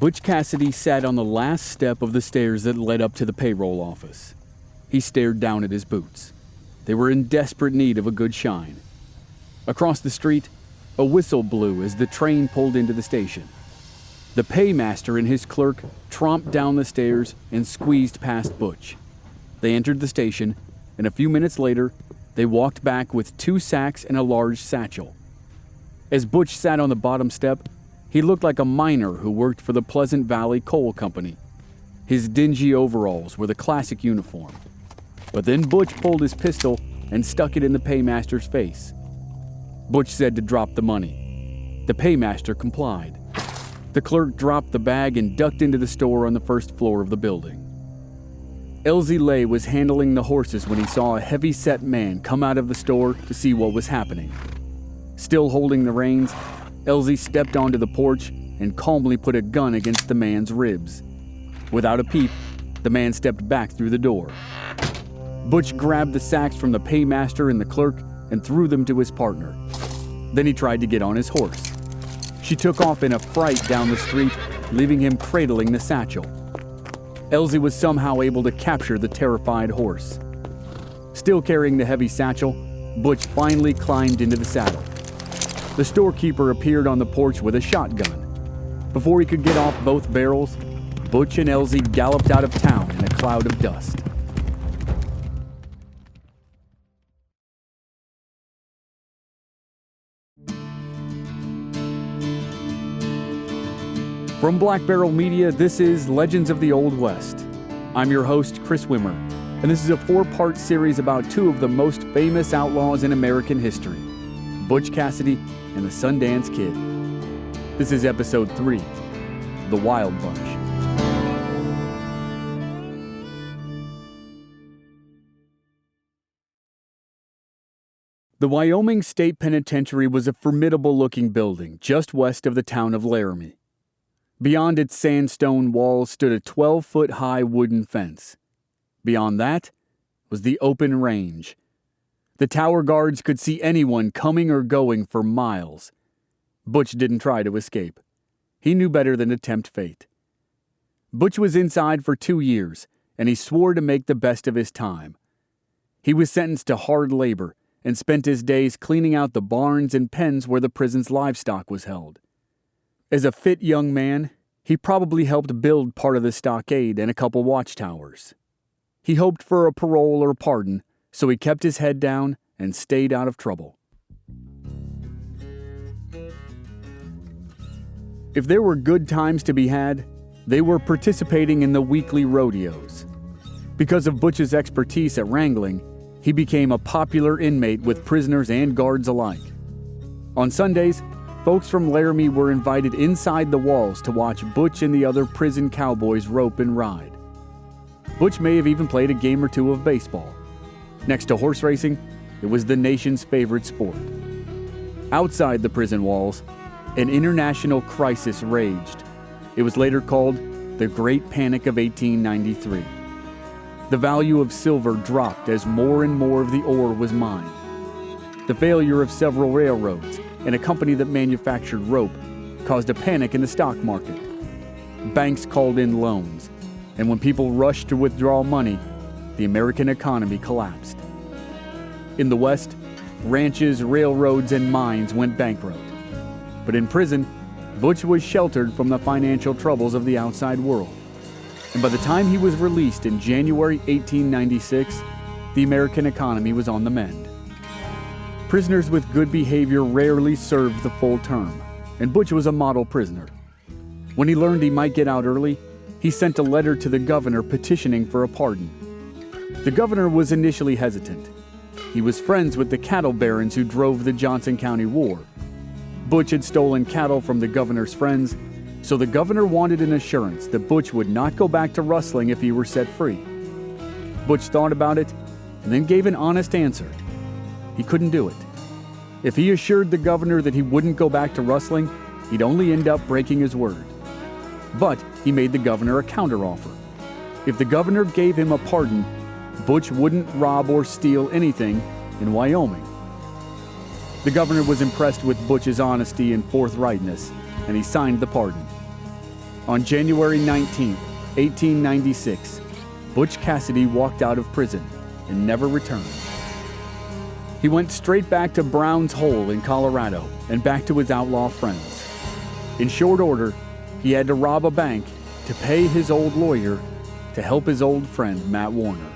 Butch Cassidy sat on the last step of the stairs that led up to the payroll office. He stared down at his boots. They were in desperate need of a good shine. Across the street, a whistle blew as the train pulled into the station. The paymaster and his clerk tromped down the stairs and squeezed past Butch. They entered the station, and a few minutes later, they walked back with 2 sacks and a large satchel. As Butch sat on the bottom step, he looked like a miner who worked for the Pleasant Valley Coal Company. His dingy overalls were the classic uniform. But then Butch pulled his pistol and stuck it in the paymaster's face. Butch said to drop the money. The paymaster complied. The clerk dropped the bag and ducked into the store on the first floor of the building. Elsie Lay was handling the horses when he saw a heavy-set man come out of the store to see what was happening. Still holding the reins, Elsie stepped onto the porch and calmly put a gun against the man's ribs. Without a peep, the man stepped back through the door. Butch grabbed the sacks from the paymaster and the clerk and threw them to his partner. Then he tried to get on his horse. She took off in a fright down the street, leaving him cradling the satchel. Elsie was somehow able to capture the terrified horse. Still carrying the heavy satchel, Butch finally climbed into the saddle. The storekeeper appeared on the porch with a shotgun. Before he could get off both barrels, Butch and Elsie galloped out of town in a cloud of dust. From Black Barrel Media, this is Legends of the Old West. I'm your host, Chris Wimmer, and this is a 4-part series about 2 of the most famous outlaws in American history, Butch Cassidy and the Sundance Kid. This is episode 3, The Wild Bunch. The Wyoming State Penitentiary was a formidable-looking building just west of the town of Laramie. Beyond its sandstone walls stood a 12-foot-high wooden fence. Beyond that was the open range. The tower guards could see anyone coming or going for miles. Butch didn't try to escape. He knew better than to tempt fate. Butch was inside for 2 years, and he swore to make the best of his time. He was sentenced to hard labor and spent his days cleaning out the barns and pens where the prison's livestock was held. As a fit young man, he probably helped build part of the stockade and a couple watchtowers. He hoped for a parole or pardon, so he kept his head down and stayed out of trouble. If there were good times to be had, they were participating in the weekly rodeos. Because of Butch's expertise at wrangling, he became a popular inmate with prisoners and guards alike. On Sundays, folks from Laramie were invited inside the walls to watch Butch and the other prison cowboys rope and ride. Butch may have even played a game or 2 of baseball. Next to horse racing, it was the nation's favorite sport. Outside the prison walls, an international crisis raged. It was later called the Great Panic of 1893. The value of silver dropped as more and more of the ore was mined. The failure of several railroads and a company that manufactured rope caused a panic in the stock market. Banks called in loans, and when people rushed to withdraw money, the American economy collapsed. In the West, ranches, railroads, and mines went bankrupt. But in prison, Butch was sheltered from the financial troubles of the outside world. And by the time he was released in January 1896, the American economy was on the mend. Prisoners with good behavior rarely served the full term, and Butch was a model prisoner. When he learned he might get out early, he sent a letter to the governor petitioning for a pardon. The governor was initially hesitant. He was friends with the cattle barons who drove the Johnson County War. Butch had stolen cattle from the governor's friends, so the governor wanted an assurance that Butch would not go back to rustling if he were set free. Butch thought about it and then gave an honest answer. He couldn't do it. If he assured the governor that he wouldn't go back to rustling, he'd only end up breaking his word. But he made the governor a counteroffer. If the governor gave him a pardon, Butch wouldn't rob or steal anything in Wyoming. The governor was impressed with Butch's honesty and forthrightness, and he signed the pardon. On January 19, 1896, Butch Cassidy walked out of prison and never returned. He went straight back to Brown's Hole in Colorado and back to his outlaw friends. In short order, he had to rob a bank to pay his old lawyer to help his old friend Matt Warner.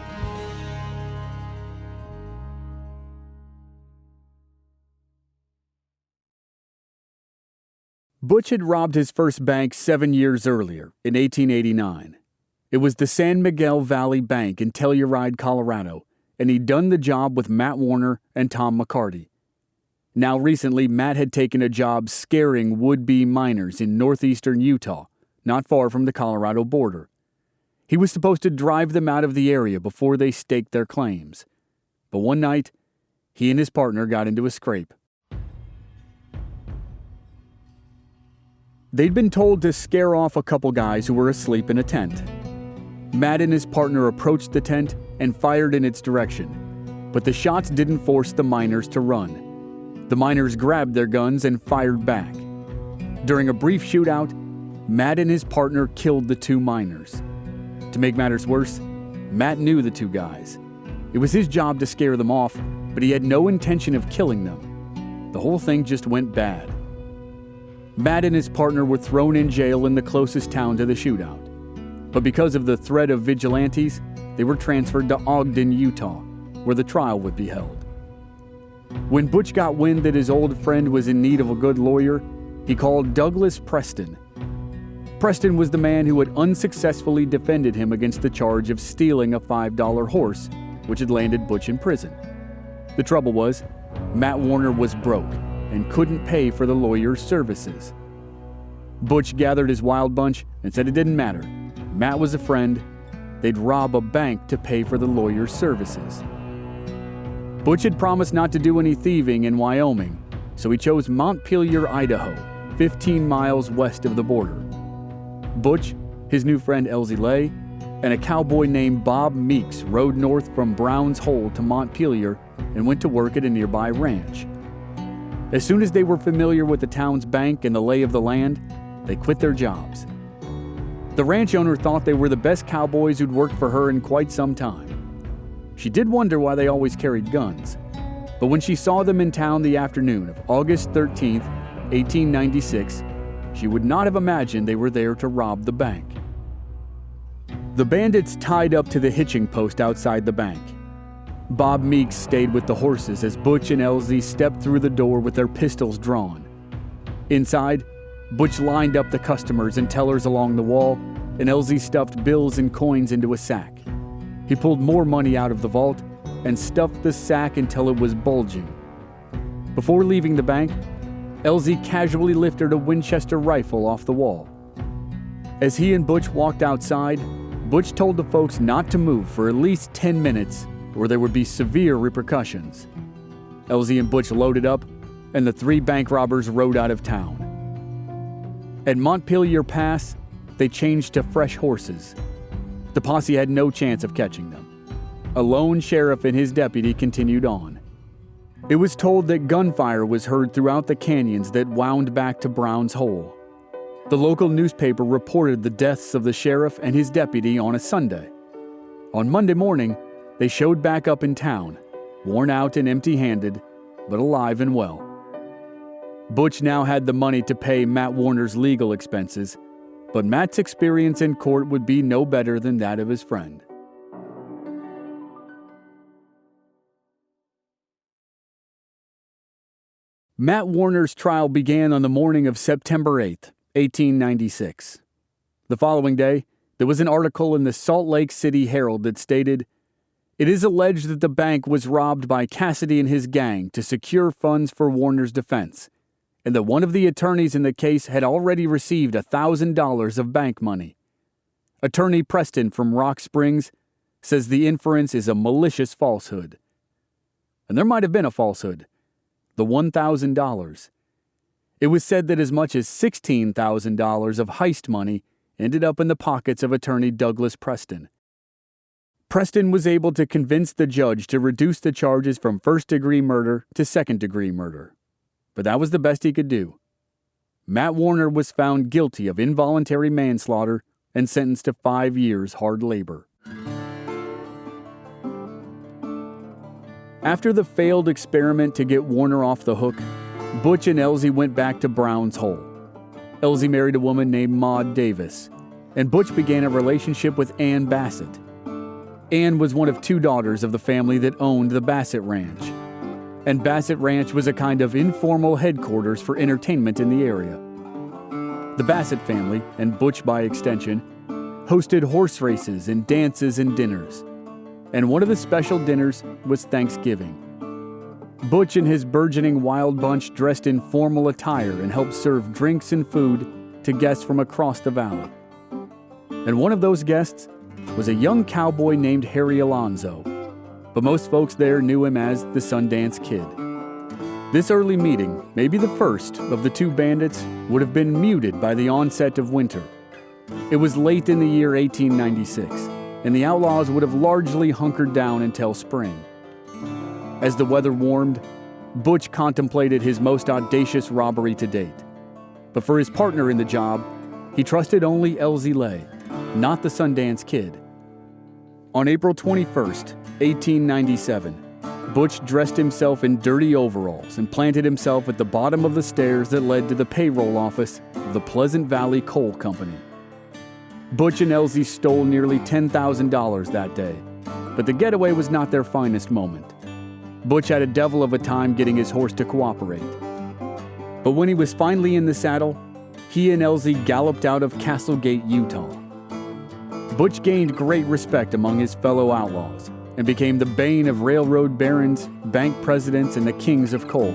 Butch had robbed his first bank 7 years earlier, in 1889. It was the San Miguel Valley Bank in Telluride, Colorado, and he'd done the job with Matt Warner and Tom McCarty. Now recently, Matt had taken a job scaring would-be miners in northeastern Utah, not far from the Colorado border. He was supposed to drive them out of the area before they staked their claims. But one night, he and his partner got into a scrape. They'd been told to scare off a couple guys who were asleep in a tent. Matt and his partner approached the tent and fired in its direction, but the shots didn't force the miners to run. The miners grabbed their guns and fired back. During a brief shootout, Matt and his partner killed the two miners. To make matters worse, Matt knew the two guys. It was his job to scare them off, but he had no intention of killing them. The whole thing just went bad. Matt and his partner were thrown in jail in the closest town to the shootout. But because of the threat of vigilantes, they were transferred to Ogden, Utah, where the trial would be held. When Butch got wind that his old friend was in need of a good lawyer, he called Douglas Preston. Preston was the man who had unsuccessfully defended him against the charge of stealing a $5 horse, which had landed Butch in prison. The trouble was, Matt Warner was broke and couldn't pay for the lawyer's services. Butch gathered his wild bunch and said it didn't matter. Matt was a friend. They'd rob a bank to pay for the lawyer's services. Butch had promised not to do any thieving in Wyoming, so he chose Montpelier, Idaho, 15 miles west of the border. Butch, his new friend Elsie Lay, and a cowboy named Bob Meeks rode north from Brown's Hole to Montpelier and went to work at a nearby ranch. As soon as they were familiar with the town's bank and the lay of the land, they quit their jobs. The ranch owner thought they were the best cowboys who'd worked for her in quite some time. She did wonder why they always carried guns, but when she saw them in town the afternoon of August 13, 1896, she would not have imagined they were there to rob the bank. The bandits tied up to the hitching post outside the bank. Bob Meeks stayed with the horses as Butch and Elsie stepped through the door with their pistols drawn. Inside, Butch lined up the customers and tellers along the wall, and Elsie stuffed bills and coins into a sack. He pulled more money out of the vault and stuffed the sack until it was bulging. Before leaving the bank, Elsie casually lifted a Winchester rifle off the wall. As he and Butch walked outside, Butch told the folks not to move for at least 10 minutes or there would be severe repercussions. Elsie and Butch loaded up, and the three bank robbers rode out of town. At Montpelier Pass, they changed to fresh horses. The posse had no chance of catching them. A lone sheriff and his deputy continued on. It was told that gunfire was heard throughout the canyons that wound back to Brown's Hole. The local newspaper reported the deaths of the sheriff and his deputy on a Sunday. On Monday morning, they showed back up in town, worn out and empty-handed, but alive and well. Butch now had the money to pay Matt Warner's legal expenses, but Matt's experience in court would be no better than that of his friend. Matt Warner's trial began on the morning of September 8, 1896. The following day, there was an article in the Salt Lake City Herald that stated, "It is alleged that the bank was robbed by Cassidy and his gang to secure funds for Warner's defense, and that one of the attorneys in the case had already received $1,000 of bank money. Attorney Preston from Rock Springs says the inference is a malicious falsehood." And there might have been a falsehood. The $1,000. It was said that as much as $16,000 of heist money ended up in the pockets of attorney Douglas Preston. Preston was able to convince the judge to reduce the charges from first-degree murder to second-degree murder. But that was the best he could do. Matt Warner was found guilty of involuntary manslaughter and sentenced to 5 years hard labor. After the failed experiment to get Warner off the hook, Butch and Elsie went back to Brown's Hole. Elsie married a woman named Maud Davis, and Butch began a relationship with Ann Bassett. Ann was one of 2 daughters of the family that owned the Bassett Ranch. And Bassett Ranch was a kind of informal headquarters for entertainment in the area. The Bassett family, and Butch by extension, hosted horse races and dances and dinners. And one of the special dinners was Thanksgiving. Butch and his burgeoning wild bunch dressed in formal attire and helped serve drinks and food to guests from across the valley. And one of those guests was a young cowboy named Harry Alonzo, but most folks there knew him as the Sundance Kid. This early meeting, maybe the first of the 2 bandits, would have been muted by the onset of winter. It was late in the year 1896, and the outlaws would have largely hunkered down until spring. As the weather warmed, Butch contemplated his most audacious robbery to date. But for his partner in the job, he trusted only Elsie Lay, not the Sundance Kid. On April 21st, 1897, Butch dressed himself in dirty overalls and planted himself at the bottom of the stairs that led to the payroll office of the Pleasant Valley Coal Company. Butch and Elsie stole nearly $10,000 that day, but the getaway was not their finest moment. Butch had a devil of a time getting his horse to cooperate. But when he was finally in the saddle, he and Elsie galloped out of Castlegate, Utah. Butch gained great respect among his fellow outlaws and became the bane of railroad barons, bank presidents, and the kings of coal.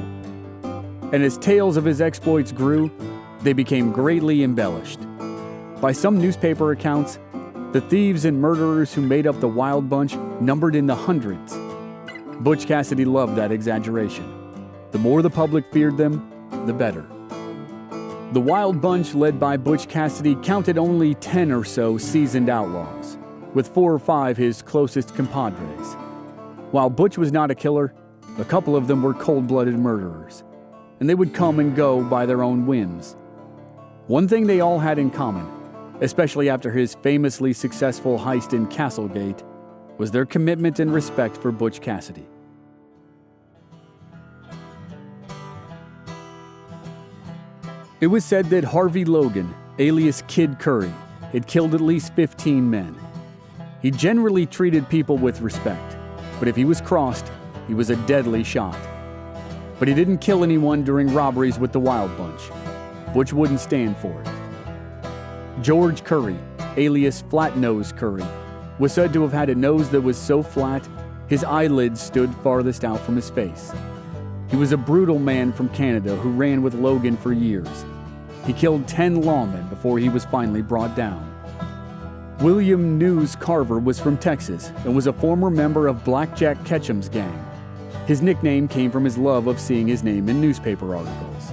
And as tales of his exploits grew, they became greatly embellished. By some newspaper accounts, the thieves and murderers who made up the Wild Bunch numbered in the hundreds. Butch Cassidy loved that exaggeration. The more the public feared them, the better. The Wild Bunch, led by Butch Cassidy, counted only 10 or so seasoned outlaws, with 4 or 5 his closest compadres. While Butch was not a killer, a couple of them were cold-blooded murderers, and they would come and go by their own whims. One thing they all had in common, especially after his famously successful heist in Castlegate, was their commitment and respect for Butch Cassidy. It was said that Harvey Logan, alias Kid Curry, had killed at least 15 men. He generally treated people with respect, but if he was crossed, he was a deadly shot. But he didn't kill anyone during robberies with the Wild Bunch. Butch wouldn't stand for it. George Curry, alias Flat Nose Curry, was said to have had a nose that was so flat, his eyelids stood farthest out from his face. He was a brutal man from Canada who ran with Logan for years. He killed 10 lawmen before he was finally brought down. William News Carver was from Texas and was a former member of Blackjack Ketchum's gang. His nickname came from his love of seeing his name in newspaper articles.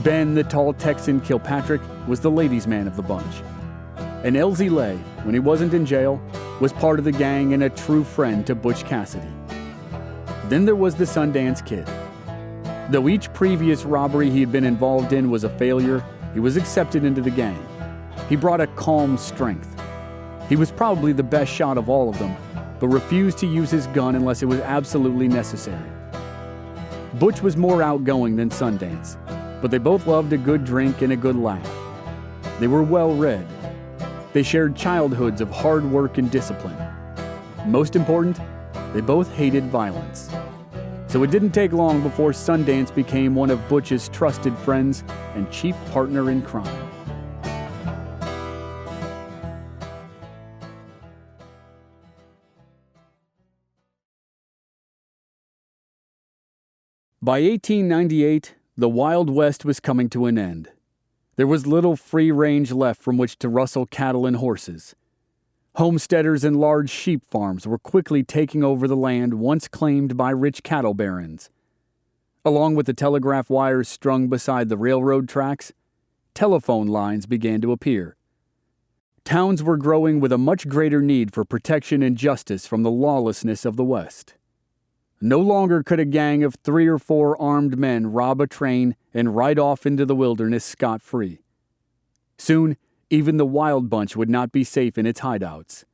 Ben the Tall Texan Kilpatrick was the ladies' man of the bunch. And Elsie Lay, when he wasn't in jail, was part of the gang and a true friend to Butch Cassidy. Then there was the Sundance Kid. Though each previous robbery he had been involved in was a failure, he was accepted into the gang. He brought a calm strength. He was probably the best shot of all of them, but refused to use his gun unless it was absolutely necessary. Butch was more outgoing than Sundance, but they both loved a good drink and a good laugh. They were well-read. They shared childhoods of hard work and discipline. Most important, they both hated violence. So it didn't take long before Sundance became one of Butch's trusted friends and chief partner in crime. By 1898, the Wild West was coming to an end. There was little free range left from which to rustle cattle and horses. Homesteaders and large sheep farms were quickly taking over the land once claimed by rich cattle barons. Along with the telegraph wires strung beside the railroad tracks, telephone lines began to appear. Towns were growing with a much greater need for protection and justice from the lawlessness of the West. No longer could a gang of 3 or 4 armed men rob a train and ride off into the wilderness scot-free. Soon, even the Wild Bunch would not be safe in its hideouts.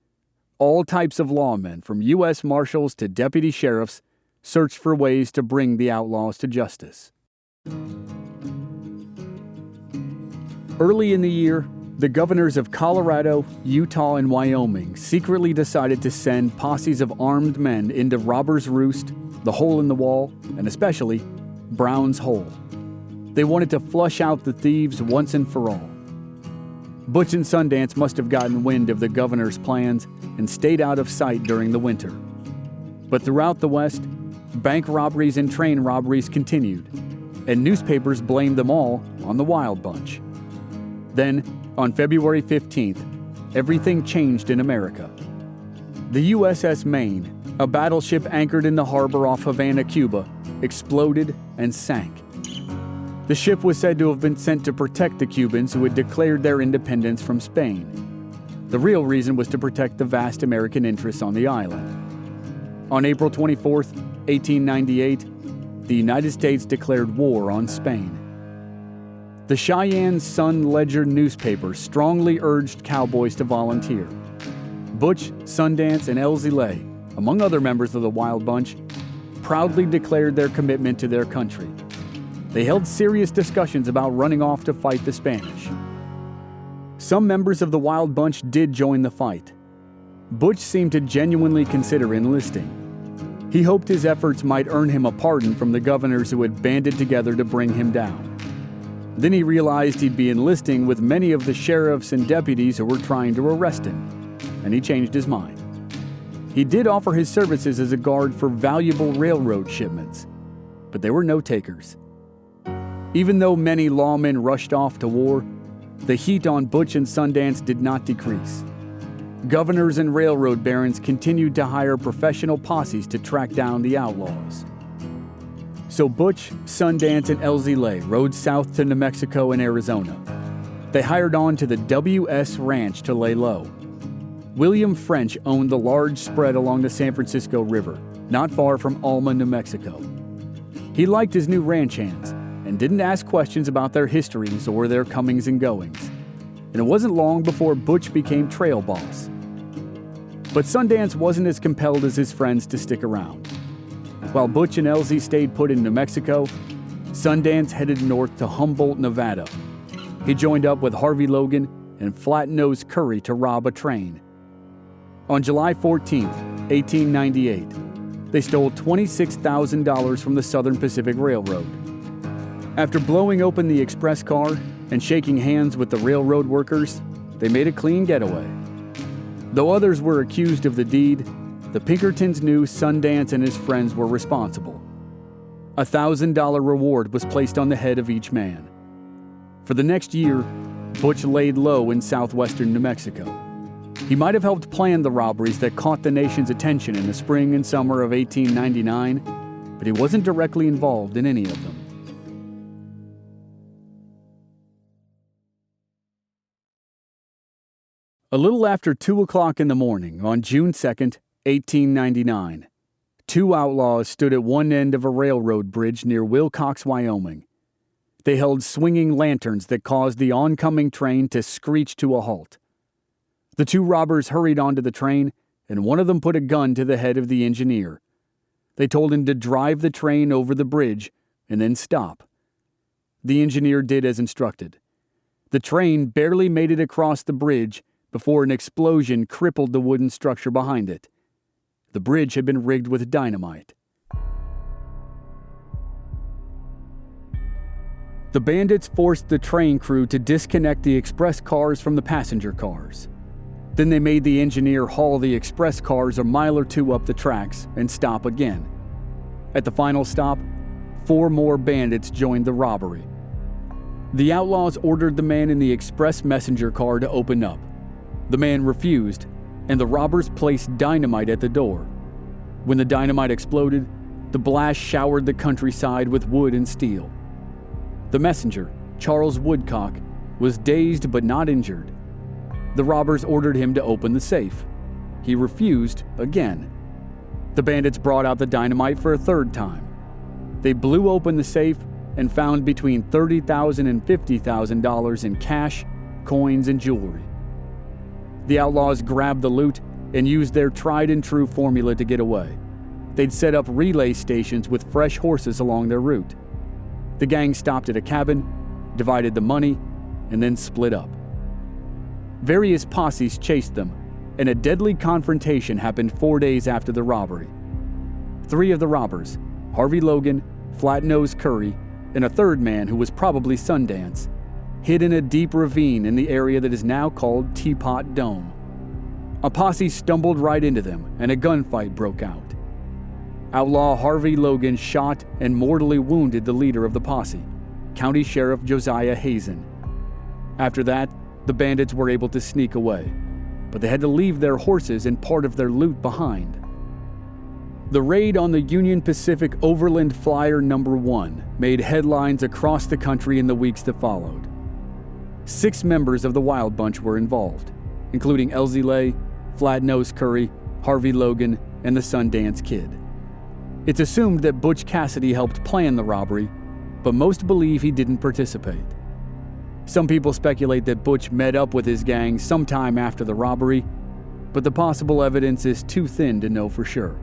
All types of lawmen, from U.S. Marshals to deputy sheriffs, searched for ways to bring the outlaws to justice. Early in the year, the governors of Colorado, Utah, and Wyoming secretly decided to send posses of armed men into Robber's Roost, the Hole in the Wall, and especially Brown's Hole. They wanted to flush out the thieves once and for all. Butch and Sundance must have gotten wind of the governor's plans and stayed out of sight during the winter. But throughout the West, bank robberies and train robberies continued, and newspapers blamed them all on the Wild Bunch. Then, on February 15th, everything changed in America. The USS Maine, a battleship anchored in the harbor off Havana, Cuba, exploded and sank. The ship was said to have been sent to protect the Cubans who had declared their independence from Spain. The real reason was to protect the vast American interests on the island. On April 24, 1898, the United States declared war on Spain. The Cheyenne Sun-Ledger newspaper strongly urged cowboys to volunteer. Butch, Sundance, and Elsie Lay, among other members of the Wild Bunch, proudly declared their commitment to their country. They held serious discussions about running off to fight the Spanish. Some members of the Wild Bunch did join the fight. Butch seemed to genuinely consider enlisting. He hoped his efforts might earn him a pardon from the governors who had banded together to bring him down. Then he realized he'd be enlisting with many of the sheriffs and deputies who were trying to arrest him, and he changed his mind. He did offer his services as a guard for valuable railroad shipments, but there were no takers. Even though many lawmen rushed off to war, the heat on Butch and Sundance did not decrease. Governors and railroad barons continued to hire professional posses to track down the outlaws. So Butch, Sundance, and Elsie Lay rode south to New Mexico and Arizona. They hired on to the W.S. Ranch to lay low. William French owned the large spread along the San Francisco River, not far from Alma, New Mexico. He liked his new ranch hands and didn't ask questions about their histories or their comings and goings. And it wasn't long before Butch became trail boss. But Sundance wasn't as compelled as his friends to stick around. While Butch and Elsie stayed put in New Mexico, Sundance headed north to Humboldt, Nevada. He joined up with Harvey Logan and Flat-Nosed Curry to rob a train. On July 14, 1898, they stole $26,000 from the Southern Pacific Railroad. After blowing open the express car and shaking hands with the railroad workers, they made a clean getaway. Though others were accused of the deed, the Pinkertons knew Sundance and his friends were responsible. A $1,000 reward was placed on the head of each man. For the next year, Butch laid low in southwestern New Mexico. He might have helped plan the robberies that caught the nation's attention in the spring and summer of 1899, but he wasn't directly involved in any of them. A little after 2 o'clock in the morning on June 2nd, 1899, 2 outlaws stood at one end of a railroad bridge near Wilcox, Wyoming. They held swinging lanterns that caused the oncoming train to screech to a halt. The 2 robbers hurried onto the train, and one of them put a gun to the head of the engineer. They told him to drive the train over the bridge and then stop. The engineer did as instructed. The train barely made it across the bridge before an explosion crippled the wooden structure behind it. The bridge had been rigged with dynamite. The bandits forced the train crew to disconnect the express cars from the passenger cars. Then they made the engineer haul the express cars a mile or 2 up the tracks and stop again. At the final stop, 4 more bandits joined the robbery. The outlaws ordered the man in the express messenger car to open up. The man refused, and the robbers placed dynamite at the door. When the dynamite exploded, the blast showered the countryside with wood and steel. The messenger, Charles Woodcock, was dazed but not injured. The robbers ordered him to open the safe. He refused again. The bandits brought out the dynamite for a third time. They blew open the safe and found between $30,000 and $50,000 in cash, coins, and jewelry. The outlaws grabbed the loot and used their tried-and-true formula to get away. They'd set up relay stations with fresh horses along their route. The gang stopped at a cabin, divided the money, and then split up. Various posses chased them, and a deadly confrontation happened 4 days after the robbery. 3 of the robbers, Harvey Logan, Flat-Nosed Curry, and a third man who was probably Sundance, hid in a deep ravine in the area that is now called Teapot Dome. A posse stumbled right into them, and a gunfight broke out. Outlaw Harvey Logan shot and mortally wounded the leader of the posse, County Sheriff Josiah Hazen. After that, the bandits were able to sneak away, but they had to leave their horses and part of their loot behind. The raid on the Union Pacific Overland Flyer No. 1 made headlines across the country in the weeks that followed. 6 members of the Wild Bunch were involved, including Elsie Lay, Flat-Nosed Curry, Harvey Logan, and the Sundance Kid. It's assumed that Butch Cassidy helped plan the robbery, but most believe he didn't participate. Some people speculate that Butch met up with his gang sometime after the robbery, but the possible evidence is too thin to know for sure.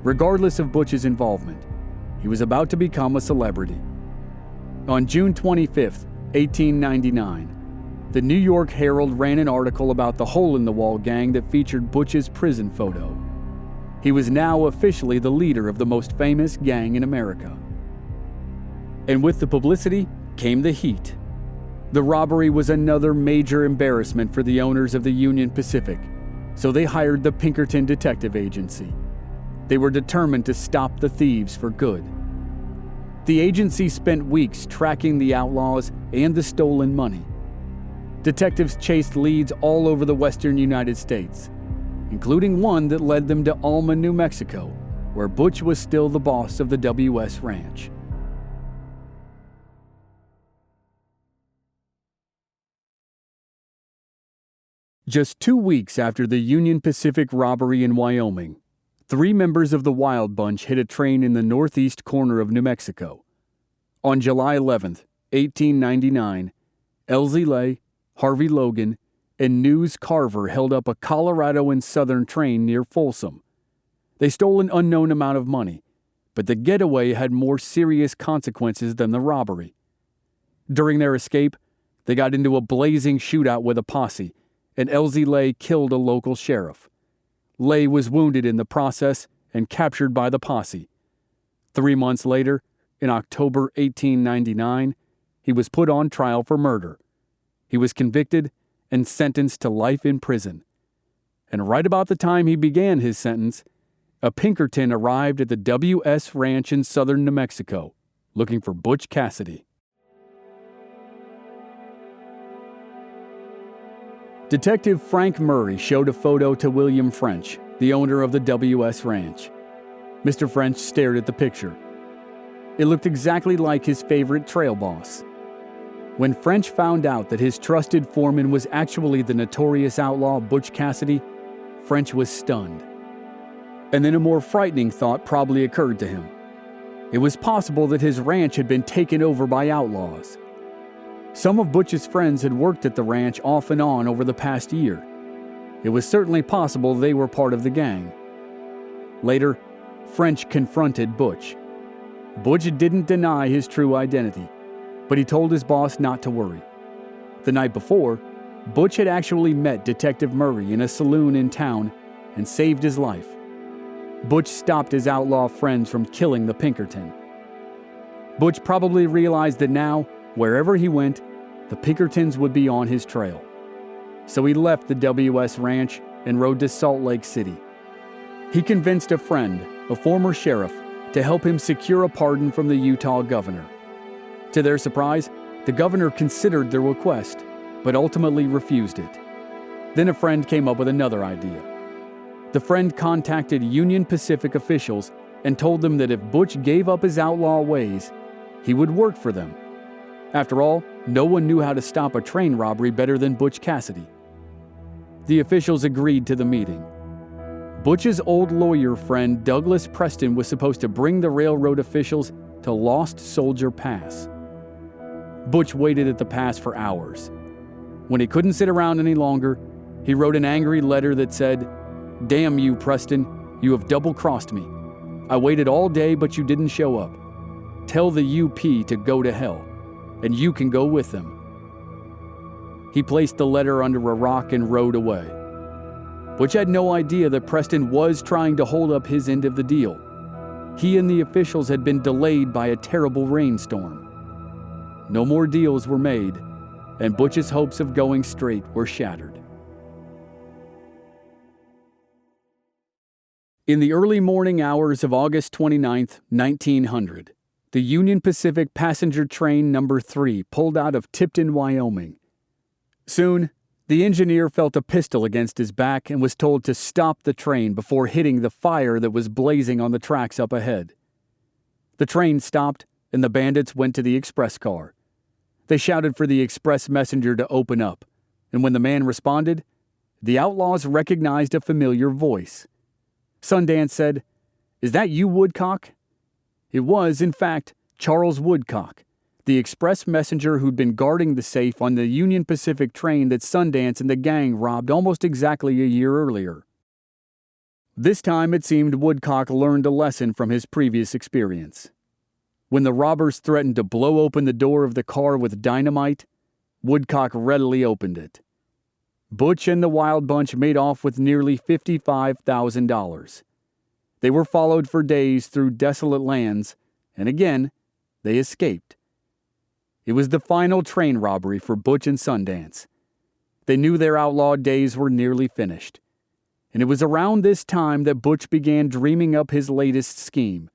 Regardless of Butch's involvement, he was about to become a celebrity. On June 25, 1899, the New York Herald ran an article about the hole-in-the-wall gang that featured Butch's prison photo. He was now officially the leader of the most famous gang in America. And with the publicity came the heat. The robbery was another major embarrassment for the owners of the Union Pacific, so they hired the Pinkerton Detective Agency. They were determined to stop the thieves for good. The agency spent weeks tracking the outlaws and the stolen money. Detectives chased leads all over the western United States, including one that led them to Alma, New Mexico, where Butch was still the boss of the WS Ranch. Just 2 weeks after the Union Pacific robbery in Wyoming, 3 members of the Wild Bunch hit a train in the northeast corner of New Mexico. On July 11, 1899, Elsie Lay, Harvey Logan, and News Carver held up a Colorado and Southern train near Folsom. They stole an unknown amount of money, but the getaway had more serious consequences than the robbery. During their escape, they got into a blazing shootout with a posse, and Elsie Lay killed a local sheriff. Lay was wounded in the process and captured by the posse. 3 months later, in October 1899, he was put on trial for murder. He was convicted and sentenced to life in prison. And right about the time he began his sentence, a Pinkerton arrived at the WS Ranch in southern New Mexico, looking for Butch Cassidy. Detective Frank Murray showed a photo to William French, the owner of the WS Ranch. Mr. French stared at the picture. It looked exactly like his favorite trail boss. When French found out that his trusted foreman was actually the notorious outlaw Butch Cassidy, French was stunned. And then a more frightening thought probably occurred to him. It was possible that his ranch had been taken over by outlaws. Some of Butch's friends had worked at the ranch off and on over the past year. It was certainly possible they were part of the gang. Later, French confronted Butch. Butch didn't deny his true identity, but he told his boss not to worry. The night before, Butch had actually met Detective Murray in a saloon in town and saved his life. Butch stopped his outlaw friends from killing the Pinkerton. Butch probably realized that now, wherever he went, the Pinkertons would be on his trail. So he left the WS Ranch and rode to Salt Lake City. He convinced a friend, a former sheriff, to help him secure a pardon from the Utah governor. To their surprise, the governor considered the request, but ultimately refused it. Then a friend came up with another idea. The friend contacted Union Pacific officials and told them that if Butch gave up his outlaw ways, he would work for them. After all, no one knew how to stop a train robbery better than Butch Cassidy. The officials agreed to the meeting. Butch's old lawyer friend Douglas Preston was supposed to bring the railroad officials to Lost Soldier Pass. Butch waited at the pass for hours. When he couldn't sit around any longer, he wrote an angry letter that said, "Damn you, Preston, you have double-crossed me. I waited all day, but you didn't show up. Tell the UP to go to hell, and you can go with them." He placed the letter under a rock and rode away. Butch had no idea that Preston was trying to hold up his end of the deal. He and the officials had been delayed by a terrible rainstorm. No more deals were made, and Butch's hopes of going straight were shattered. In the early morning hours of August 29, 1900, the Union Pacific passenger train number 3 pulled out of Tipton, Wyoming. Soon, the engineer felt a pistol against his back and was told to stop the train before hitting the fire that was blazing on the tracks up ahead. The train stopped, and the bandits went to the express car. They shouted for the express messenger to open up, and when the man responded, the outlaws recognized a familiar voice. Sundance said, "Is that you, Woodcock?" It was, in fact, Charles Woodcock, the express messenger who'd been guarding the safe on the Union Pacific train that Sundance and the gang robbed almost exactly a year earlier. This time it seemed Woodcock learned a lesson from his previous experience. When the robbers threatened to blow open the door of the car with dynamite, Woodcock readily opened it. Butch and the Wild Bunch made off with nearly $55,000. They were followed for days through desolate lands, and again, they escaped. It was the final train robbery for Butch and Sundance. They knew their outlaw days were nearly finished, and it was around this time that Butch began dreaming up his latest scheme.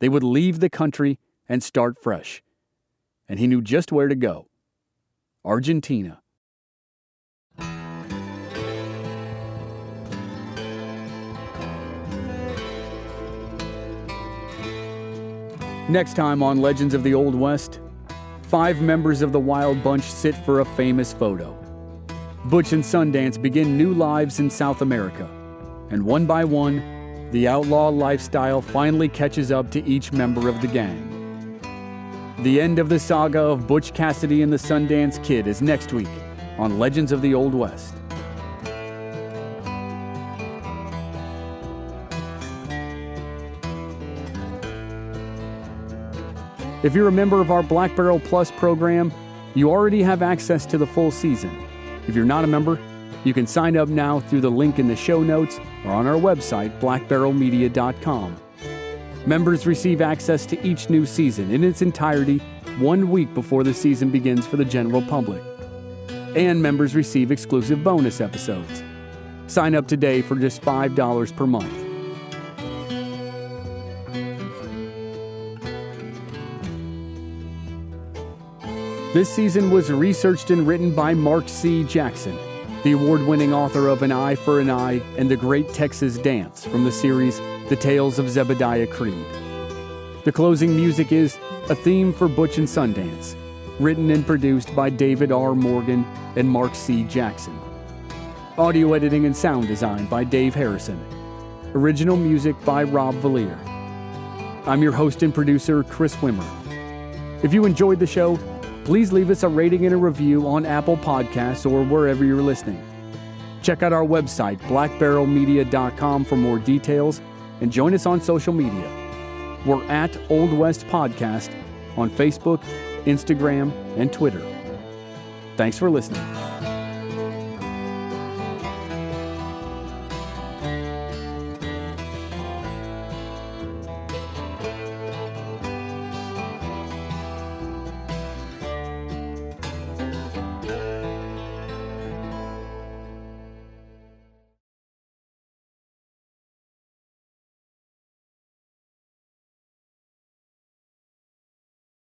They would leave the country and start fresh, and he knew just where to go: Argentina. Next time on Legends of the Old West, 5 members of the Wild Bunch sit for a famous photo. Butch and Sundance begin new lives in South America, and one by one, the outlaw lifestyle finally catches up to each member of the gang. The end of the saga of Butch Cassidy and the Sundance Kid is next week on Legends of the Old West. If you're a member of our Black Barrel Plus program, you already have access to the full season. If you're not a member, you can sign up now through the link in the show notes or on our website, blackbarrelmedia.com. Members receive access to each new season in its entirety 1 week before the season begins for the general public. And members receive exclusive bonus episodes. Sign up today for just $5 per month. This season was researched and written by Mark C. Jackson, the award-winning author of An Eye for an Eye and The Great Texas Dance from the series The Tales of Zebediah Creed. The closing music is A Theme for Butch and Sundance, written and produced by David R. Morgan and Mark C. Jackson. Audio editing and sound design by Dave Harrison. Original music by Rob Valier. I'm your host and producer, Chris Wimmer. If you enjoyed the show, please leave us a rating and a review on Apple Podcasts or wherever you're listening. Check out our website, blackbarrelmedia.com, for more details, and join us on social media. We're at Old West Podcast on Facebook, Instagram, and Twitter. Thanks for listening.